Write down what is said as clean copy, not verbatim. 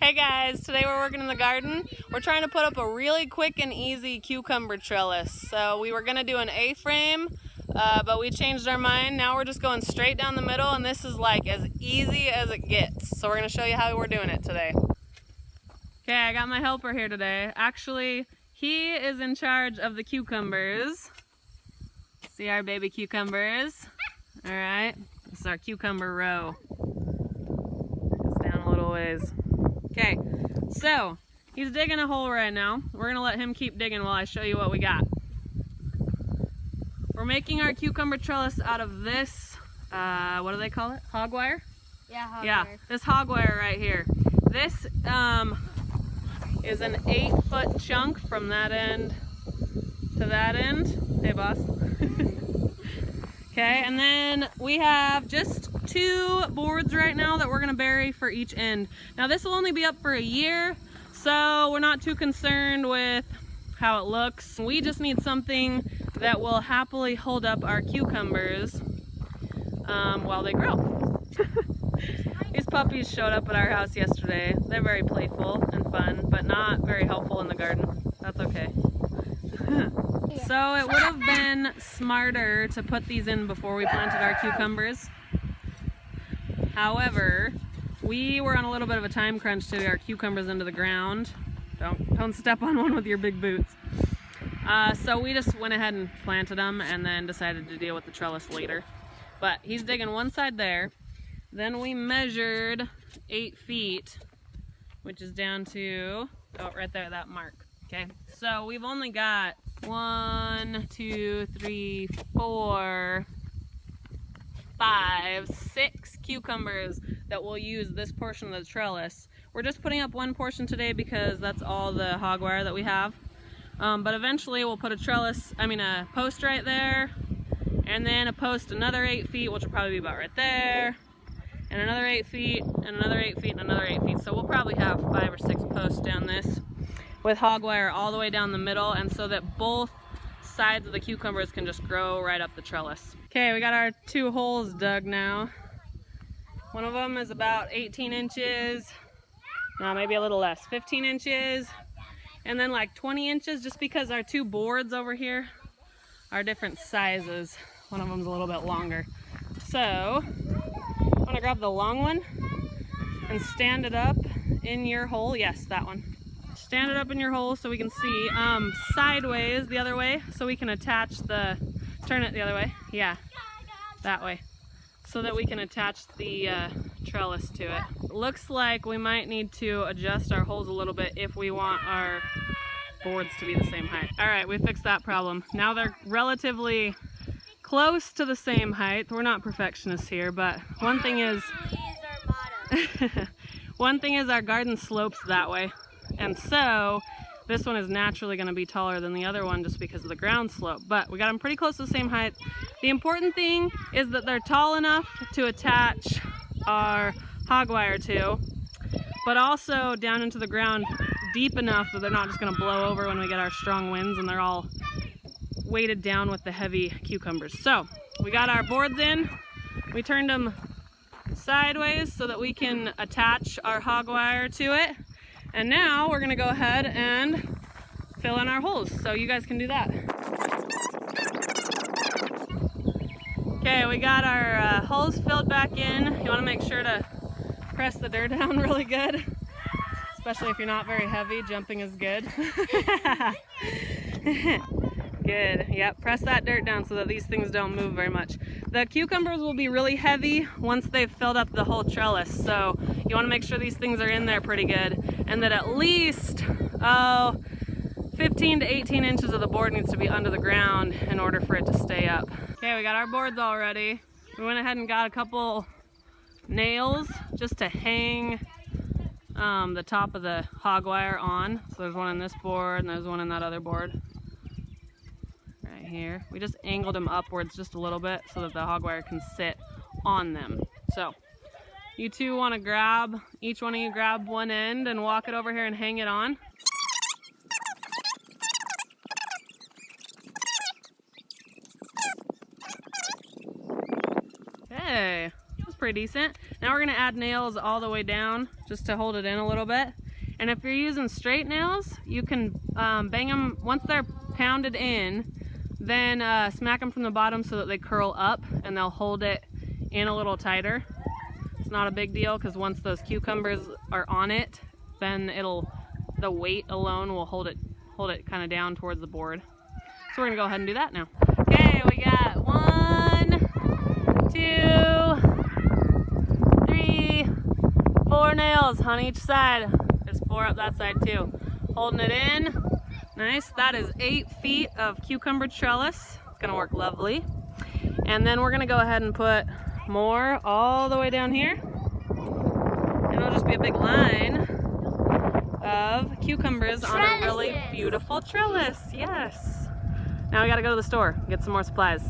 Hey guys, today we're working in the garden. We're trying to put up a really quick and easy cucumber trellis. So we were going to do an A-frame, but we changed our mind. Now we're just going straight down the middle, and this is like as easy as it gets. So we're going to show you how we're doing it today. Okay, I got my helper here today. Actually, he is in charge of the cucumbers. See our baby cucumbers? All right, this is our cucumber row. Goes down a little ways. Okay, so he's digging a hole right now. We're gonna let him keep digging while I show you what we got. We're making our cucumber trellis out of this, what do they call it? Hog wire? Yeah, hog yeah, wire. This hog wire right here. This is an 8-foot chunk from that end to that end. Hey, boss. Okay, and then we have just 2 boards right now that we're gonna bury for each end. Now this will only be up for a year, so we're not too concerned with how it looks. We just need something that will happily hold up our cucumbers while they grow. These puppies showed up at our house yesterday. They're very playful and fun, but not very helpful in the garden. That's okay. So it would have been smarter to put these in before we planted our cucumbers. However, we were on a little bit of a time crunch to get our cucumbers into the ground. Don't step on one with your big boots. So we just went ahead and planted them and then decided to deal with the trellis later. But he's digging one side there. Then we measured 8 feet, which is down to, oh, right there, that mark. Okay, so we've only got 1, 2, 3, 4, 5, 6 cucumbers that we'll use this portion of the trellis. We're just putting up one portion today because that's all the hog wire that we have. But eventually we'll put a post right there, and then a post another 8 feet, which will probably be about right there, and another 8 feet, and another 8 feet, and another 8 feet. So we'll probably have 5 or 6 posts down this, with hog wire all the way down the middle, and so that both sides of the cucumbers can just grow right up the trellis. Okay, we got our 2 holes dug now. One of them is about 18 inches, no, maybe a little less, 15 inches, and then like 20 inches, just because our 2 boards over here are different sizes. One of them's a little bit longer. So, I'm gonna grab the long one and stand it up in your hole. Yes, that one. Stand it up in your hole so we can see sideways the other way, so we can attach turn it the other way, yeah, that way, so that we can attach the trellis to it. Looks like we might need to adjust our holes a little bit if we want our boards to be the same height. All right, we fixed that problem. Now they're relatively close to the same height. We're not perfectionists here, but one thing is one thing is our garden slopes that way. And so this one is naturally going to be taller than the other one just because of the ground slope. But we got them pretty close to the same height. The important thing is that they're tall enough to attach our hog wire to, but also down into the ground deep enough that they're not just going to blow over when we get our strong winds and they're all weighted down with the heavy cucumbers. So we got our boards in. We turned them sideways so that we can attach our hog wire to it. And now we're gonna go ahead and fill in our holes, so you guys can do that. Okay, we got our holes filled back in. You wanna make sure to press the dirt down really good, especially if you're not very heavy. Jumping is good. Good, yep, press that dirt down so that these things don't move very much. The cucumbers will be really heavy once they've filled up the whole trellis, so you want to make sure these things are in there pretty good, and that at least 15 to 18 inches of the board needs to be under the ground in order for it to stay up. Okay, we got our boards all ready. We went ahead and got a couple nails just to hang the top of the hog wire on. So there's one in this board and there's one in that other board. Right here. We just angled them upwards just a little bit so that the hog wire can sit on them. So you two want to grab, each one of you grab one end and walk it over here and hang it on. Okay, that's pretty decent. Now we're gonna add nails all the way down just to hold it in a little bit. And if you're using straight nails, you can bang them once they're pounded in, then smack them from the bottom so that they curl up and they'll hold it in a little tighter. It's not a big deal because once those cucumbers are on it, then the weight alone will hold it kind of down towards the board. So we're gonna go ahead and do that now. Okay, we got 1, 2, 3, 4 nails on each side. There's 4 up that side too. Holding it in. Nice. That is 8 feet of cucumber trellis. It's gonna work lovely. And then we're gonna go ahead and put more all the way down here. And it'll just be a big line of cucumbers on a really beautiful trellis. Yes. Now we gotta go to the store, get some more supplies.